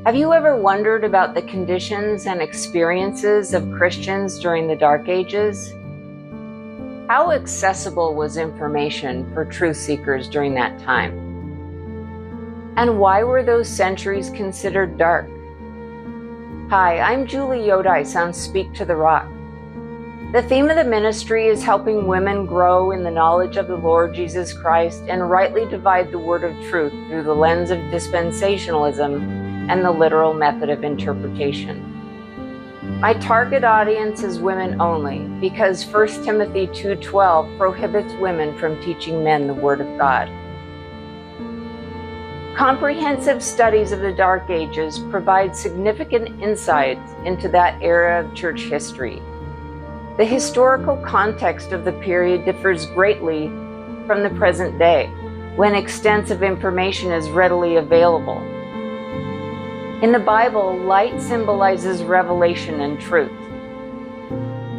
Have you ever wondered about the conditions and experiences of Christians during the Dark Ages? How accessible was information for truth seekers during that time? And why were those centuries considered dark? Hi, I'm Julie Yodice on Speak to the Rock. The theme of the ministry is helping women grow in the knowledge of the Lord Jesus Christ and rightly divide the word of truth through the lens of dispensationalism and the literal method of interpretation. My target audience is women only because 1 Timothy 2:12 prohibits women from teaching men the Word of God. Comprehensive studies of the Dark Ages provide significant insights into that era of church history. The historical context of the period differs greatly from the present day, when extensive information is readily available. In the Bible, light symbolizes revelation and truth.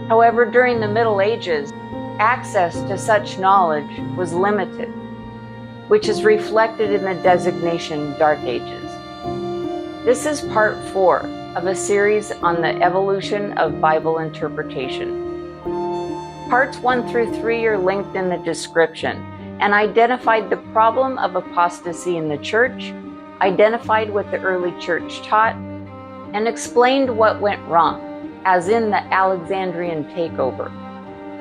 However, during the Middle Ages, access to such knowledge was limited, which is reflected in the designation Dark Ages. This is part 4 of a series on the evolution of Bible interpretation. Parts 1 through 3 are linked in the description and identified the problem of apostasy in the church, identified what the early church taught, and explained what went wrong, as in the Alexandrian Takeover,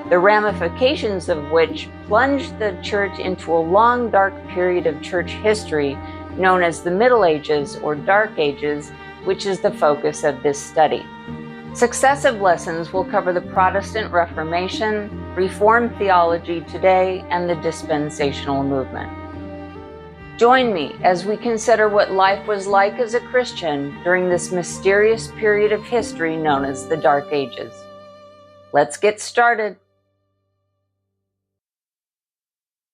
the ramifications of which plunged the church into a long, dark period of church history known as the Middle Ages or Dark Ages, which is the focus of this study. Successive lessons will cover the Protestant Reformation, Reformed theology today, and the dispensational movement. Join me as we consider what life was like as a Christian during this mysterious period of history known as the Dark Ages. Let's get started.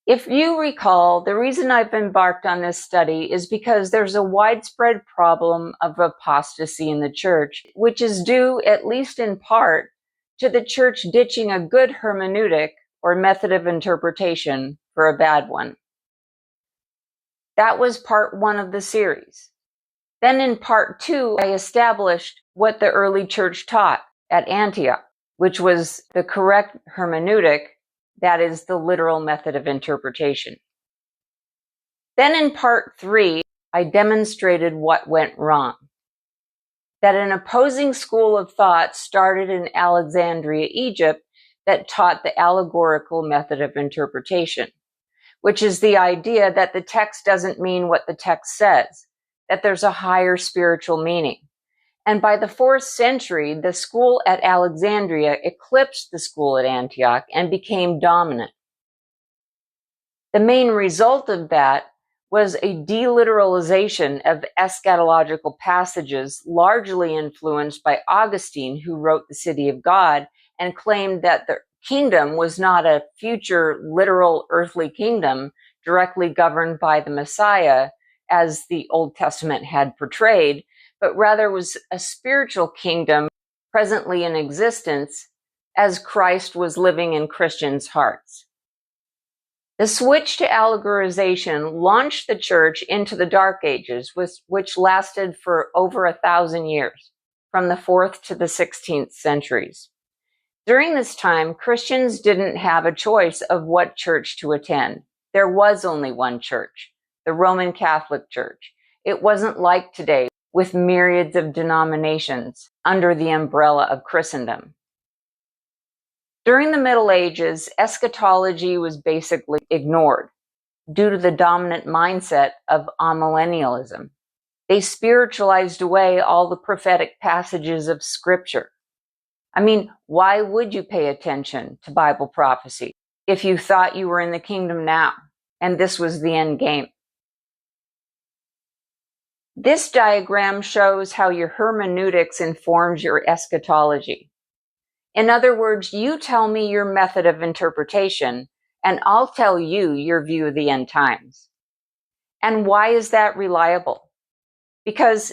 If you recall, the reason I've embarked on this study is because there's a widespread problem of apostasy in the church, which is due, at least in part, to the church ditching a good hermeneutic or method of interpretation for a bad one. That was part 1 of the series. Then in part 2, I established what the early church taught at Antioch, which was the correct hermeneutic, that is the literal method of interpretation. Then in part 3, I demonstrated what went wrong. That an opposing school of thought started in Alexandria, Egypt, that taught the allegorical method of interpretation, which is the idea that the text doesn't mean what the text says, that there's a higher spiritual meaning. And by the 4th century, the school at Alexandria eclipsed the school at Antioch and became dominant. The main result of that was a deliteralization of eschatological passages, largely influenced by Augustine, who wrote The City of God and claimed that the kingdom was not a future literal earthly kingdom directly governed by the Messiah, as the Old Testament had portrayed, but rather was a spiritual kingdom presently in existence as Christ was living in Christians' hearts. The switch to allegorization launched the church into the Dark Ages, which lasted for over 1,000 years, from the 4th to the 16th centuries. During this time, Christians didn't have a choice of what church to attend. There was only one church, the Roman Catholic Church. It wasn't like today, with myriads of denominations under the umbrella of Christendom. During the Middle Ages, eschatology was basically ignored due to the dominant mindset of Amillennialism. They spiritualized away all the prophetic passages of Scripture. I mean, why would you pay attention to Bible prophecy if you thought you were in the kingdom now and this was the end game? This diagram shows how your hermeneutics informs your eschatology. In other words, you tell me your method of interpretation, and I'll tell you your view of the end times. And why is that reliable? Because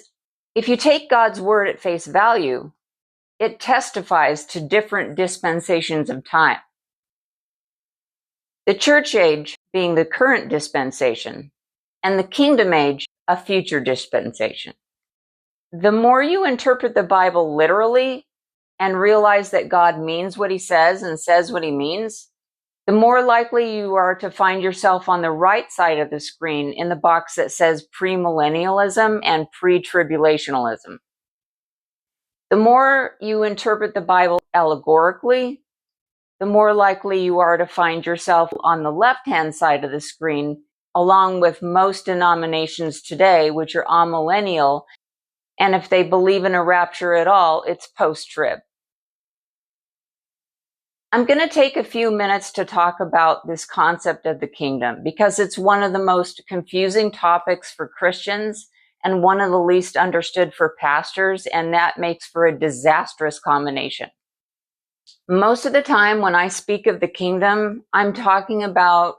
if you take God's word at face value, it testifies to different dispensations of time. The church age being the current dispensation, and the kingdom age a future dispensation. The more you interpret the Bible literally and realize that God means what he says and says what he means, the more likely you are to find yourself on the right side of the screen in the box that says premillennialism and pre-tribulationalism. The more you interpret the Bible allegorically, the more likely you are to find yourself on the left-hand side of the screen, along with most denominations today, which are amillennial, and if they believe in a rapture at all, it's post-trib. I'm going to take a few minutes to talk about this concept of the kingdom because it's one of the most confusing topics for Christians and one of the least understood for pastors, and that makes for a disastrous combination. Most of the time when I speak of the kingdom, I'm talking about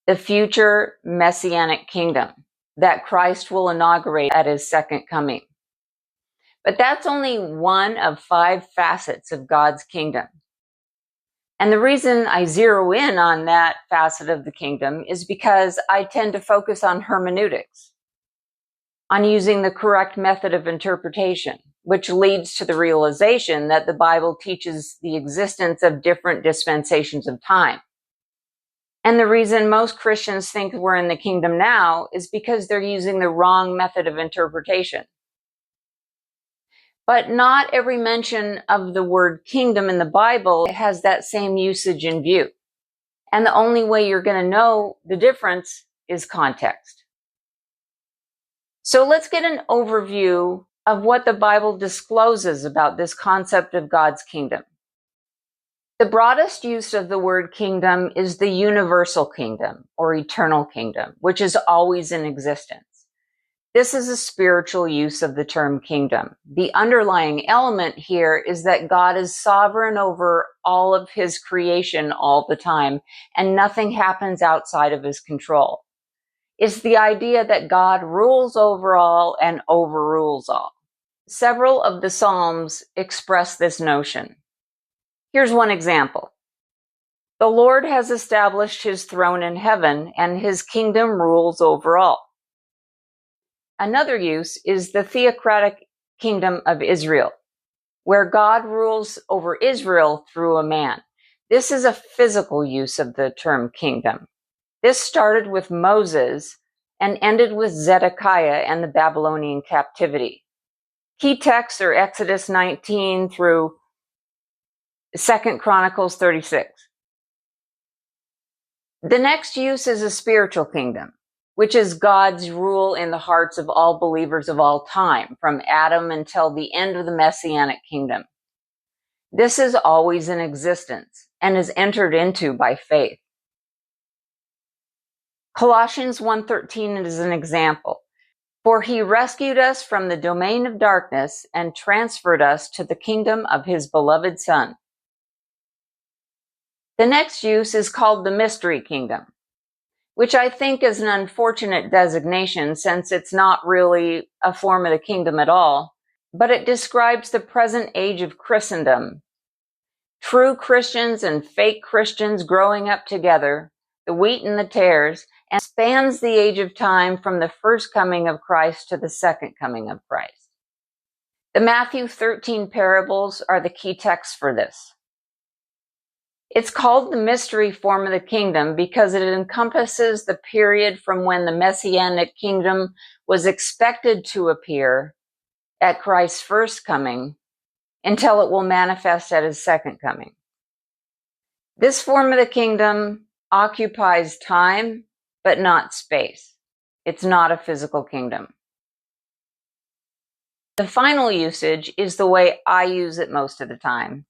the future messianic kingdom that Christ will inaugurate at his second coming. But that's only one of 5 facets of God's kingdom. And the reason I zero in on that facet of the kingdom is because I tend to focus on hermeneutics, on using the correct method of interpretation, which leads to the realization that the Bible teaches the existence of different dispensations of time. And the reason most Christians think we're in the kingdom now is because they're using the wrong method of interpretation. But not every mention of the word kingdom in the Bible has that same usage in view. And the only way you're going to know the difference is context. So let's get an overview of what the Bible discloses about this concept of God's kingdom. The broadest use of the word kingdom is the universal kingdom or eternal kingdom, which is always in existence. This is a spiritual use of the term kingdom. The underlying element here is that God is sovereign over all of his creation all the time, and nothing happens outside of his control. It's the idea that God rules over all and overrules all. Several of the Psalms express this notion. Here's one example. The Lord has established his throne in heaven, and his kingdom rules over all. Another use is the theocratic kingdom of Israel, where God rules over Israel through a man. This is a physical use of the term kingdom. This started with Moses and ended with Zedekiah and the Babylonian captivity. Key texts are Exodus 19 through 2 Chronicles 36. The next use is a spiritual kingdom, which is God's rule in the hearts of all believers of all time, from Adam until the end of the Messianic kingdom. This is always in existence and is entered into by faith. Colossians 1:13 is an example. For he rescued us from the domain of darkness and transferred us to the kingdom of his beloved Son. The next use is called the mystery kingdom, which I think is an unfortunate designation since it's not really a form of the kingdom at all, but it describes the present age of Christendom. True Christians and fake Christians growing up together, the wheat and the tares, and spans the age of time from the first coming of Christ to the second coming of Christ. The Matthew 13 parables are the key texts for this. It's called the mystery form of the kingdom because it encompasses the period from when the Messianic kingdom was expected to appear at Christ's first coming until it will manifest at his second coming. This form of the kingdom occupies time, but not space. It's not a physical kingdom. The final usage is the way I use it most of the time,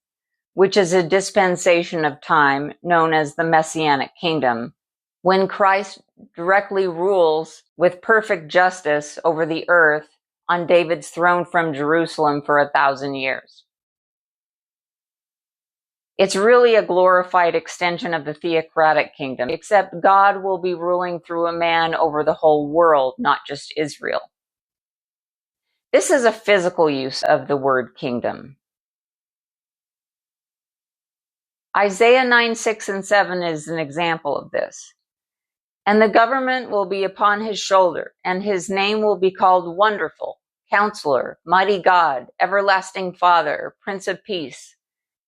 which is a dispensation of time known as the Messianic kingdom, when Christ directly rules with perfect justice over the earth on David's throne from Jerusalem for 1,000 years. It's really a glorified extension of the theocratic kingdom, except God will be ruling through a man over the whole world, not just Israel. This is a physical use of the word kingdom. Isaiah 9:6 and 7 is an example of this. And the government will be upon his shoulder, and his name will be called Wonderful, Counselor, Mighty God, Everlasting Father, Prince of Peace.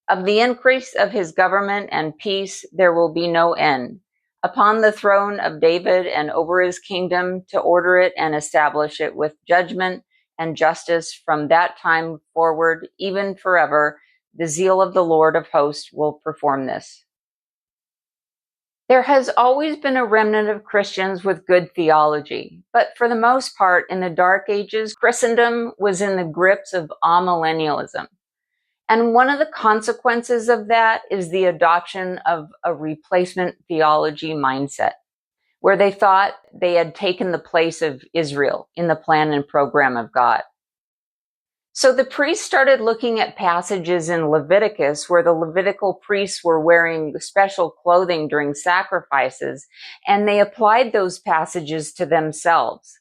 Of the increase of his government and peace there will be no end, upon the throne of David and over his kingdom, to order it and establish it with judgment and justice from that time forward, even forever. The zeal of the Lord of hosts will perform this. There has always been a remnant of Christians with good theology, but for the most part, in the Dark Ages, Christendom was in the grips of amillennialism. And one of the consequences of that is the adoption of a replacement theology mindset, where they thought they had taken the place of Israel in the plan and program of God. So the priests started looking at passages in Leviticus where the Levitical priests were wearing special clothing during sacrifices, and they applied those passages to themselves.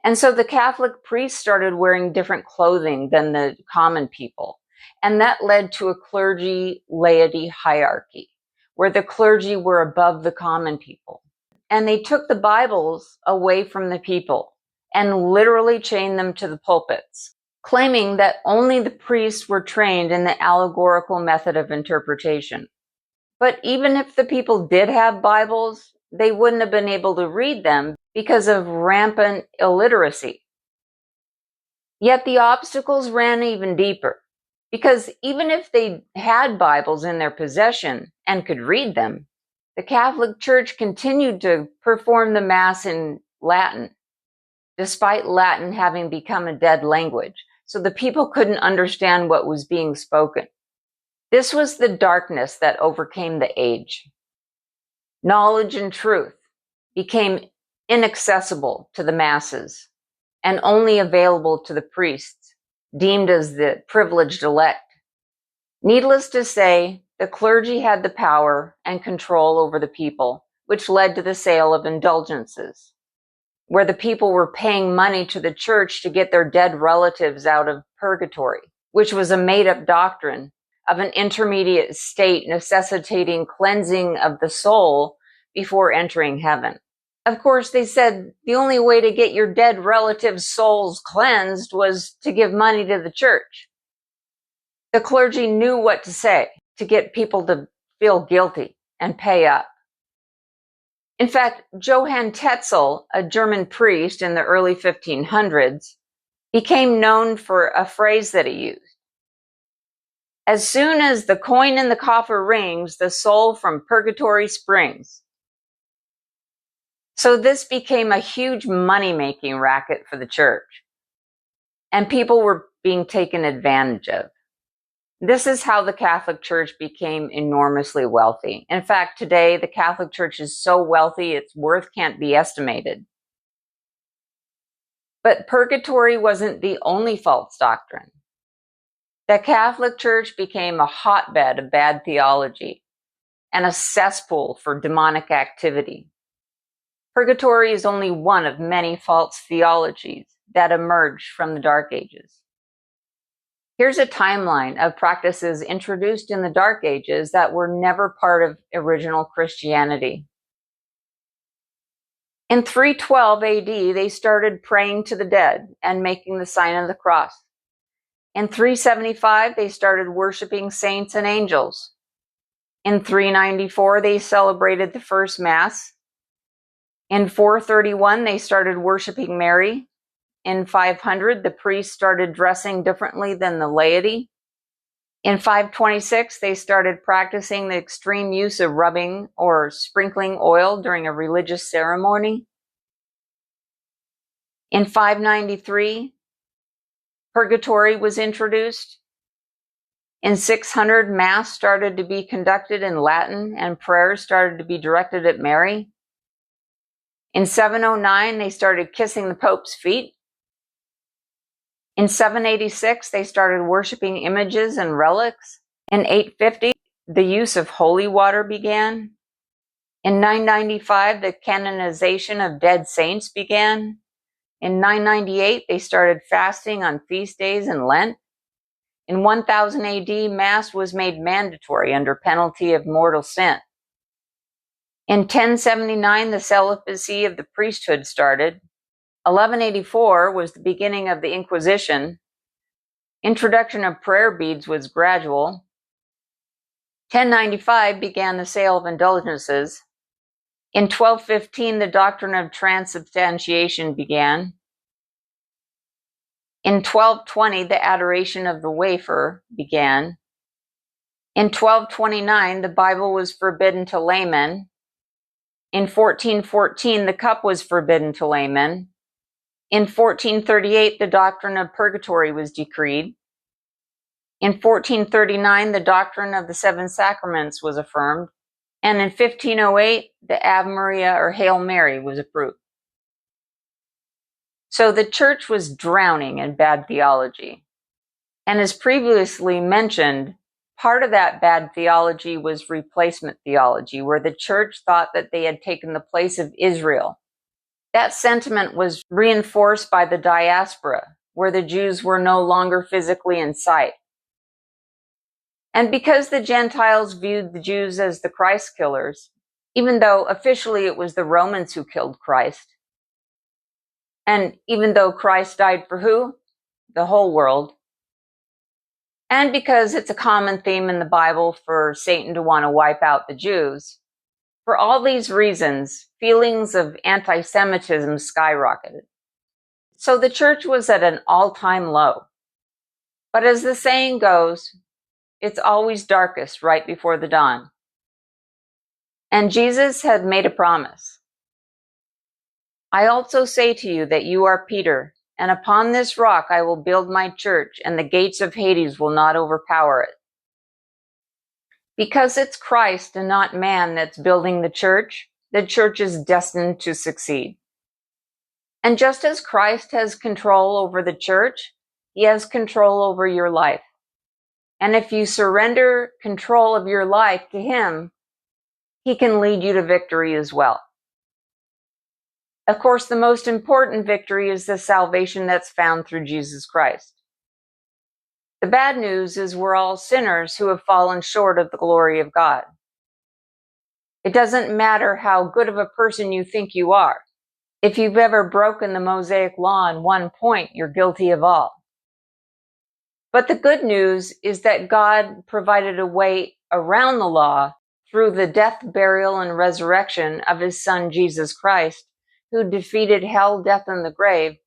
And so the Catholic priests started wearing different clothing than the common people. And that led to a clergy-laity hierarchy, where the clergy were above the common people. And they took the Bibles away from the people and literally chained them to the pulpits, claiming that only the priests were trained in the allegorical method of interpretation. But even if the people did have Bibles, they wouldn't have been able to read them because of rampant illiteracy. Yet the obstacles ran even deeper. Because even if they had Bibles in their possession and could read them, the Catholic Church continued to perform the Mass in Latin, despite Latin having become a dead language, so the people couldn't understand what was being spoken. This was the darkness that overcame the age. Knowledge and truth became inaccessible to the masses and only available to the priests, deemed as the privileged elect. Needless to say, the clergy had the power and control over the people, which led to the sale of indulgences, where the people were paying money to the church to get their dead relatives out of purgatory, which was a made-up doctrine of an intermediate state necessitating cleansing of the soul before entering heaven. Of course, they said the only way to get your dead relatives' souls cleansed was to give money to the church. The clergy knew what to say to get people to feel guilty and pay up. In fact, Johann Tetzel, a German priest in the early 1500s, became known for a phrase that he used. As soon as the coin in the coffer rings, the soul from purgatory springs. So this became a huge money-making racket for the church, and people were being taken advantage of. This is how the Catholic Church became enormously wealthy. In fact, today, the Catholic Church is so wealthy, its worth can't be estimated. But purgatory wasn't the only false doctrine. The Catholic Church became a hotbed of bad theology and a cesspool for demonic activity. Purgatory is only one of many false theologies that emerged from the Dark Ages. Here's a timeline of practices introduced in the Dark Ages that were never part of original Christianity. In 312 AD, they started praying to the dead and making the sign of the cross. In 375, they started worshiping saints and angels. In 394, they celebrated the first Mass. In 431, they started worshiping Mary. In 500, the priests started dressing differently than the laity. In 526, they started practicing the extreme use of rubbing or sprinkling oil during a religious ceremony. In 593, purgatory was introduced. In 600, Mass started to be conducted in Latin and prayers started to be directed at Mary. In 709, they started kissing the Pope's feet. In 786, they started worshiping images and relics. In 850, the use of holy water began. In 995, the canonization of dead saints began. In 998, they started fasting on feast days and Lent. In 1000 AD, Mass was made mandatory under penalty of mortal sin. In 1079, the celibacy of the priesthood started. 1184 was the beginning of the Inquisition. Introduction of prayer beads was gradual. 1095 began the sale of indulgences. In 1215, the doctrine of transubstantiation began. In 1220, the adoration of the wafer began. In 1229, the Bible was forbidden to laymen. In 1414, the cup was forbidden to laymen. In 1438, the doctrine of purgatory was decreed. In 1439, the doctrine of the seven sacraments was affirmed. And in 1508, the Ave Maria or Hail Mary was approved. So the church was drowning in bad theology. And as previously mentioned, part of that bad theology was replacement theology, where the church thought that they had taken the place of Israel. That sentiment was reinforced by the diaspora, where the Jews were no longer physically in sight. And because the Gentiles viewed the Jews as the Christ killers, even though officially it was the Romans who killed Christ, and even though Christ died for who? The whole world. And because it's a common theme in the Bible for Satan to want to wipe out the Jews, for all these reasons, feelings of antisemitism skyrocketed. So the church was at an all-time low. But as the saying goes, it's always darkest right before the dawn. And Jesus had made a promise. I also say to you that you are Peter, and upon this rock I will build my church, and the gates of Hades will not overpower it. Because it's Christ and not man that's building the church is destined to succeed. And just as Christ has control over the church, he has control over your life. And if you surrender control of your life to him, he can lead you to victory as well. Of course, the most important victory is the salvation that's found through Jesus Christ. The bad news is we're all sinners who have fallen short of the glory of God. It doesn't matter how good of a person you think you are. If you've ever broken the Mosaic law in one point, you're guilty of all. But the good news is that God provided a way around the law through the death, burial, and resurrection of his Son, Jesus Christ, who defeated hell, death, and the grave,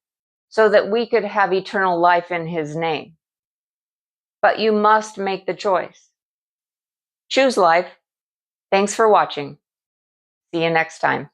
so that we could have eternal life in his name. But you must make the choice. Choose life. Thanks for watching. See you next time.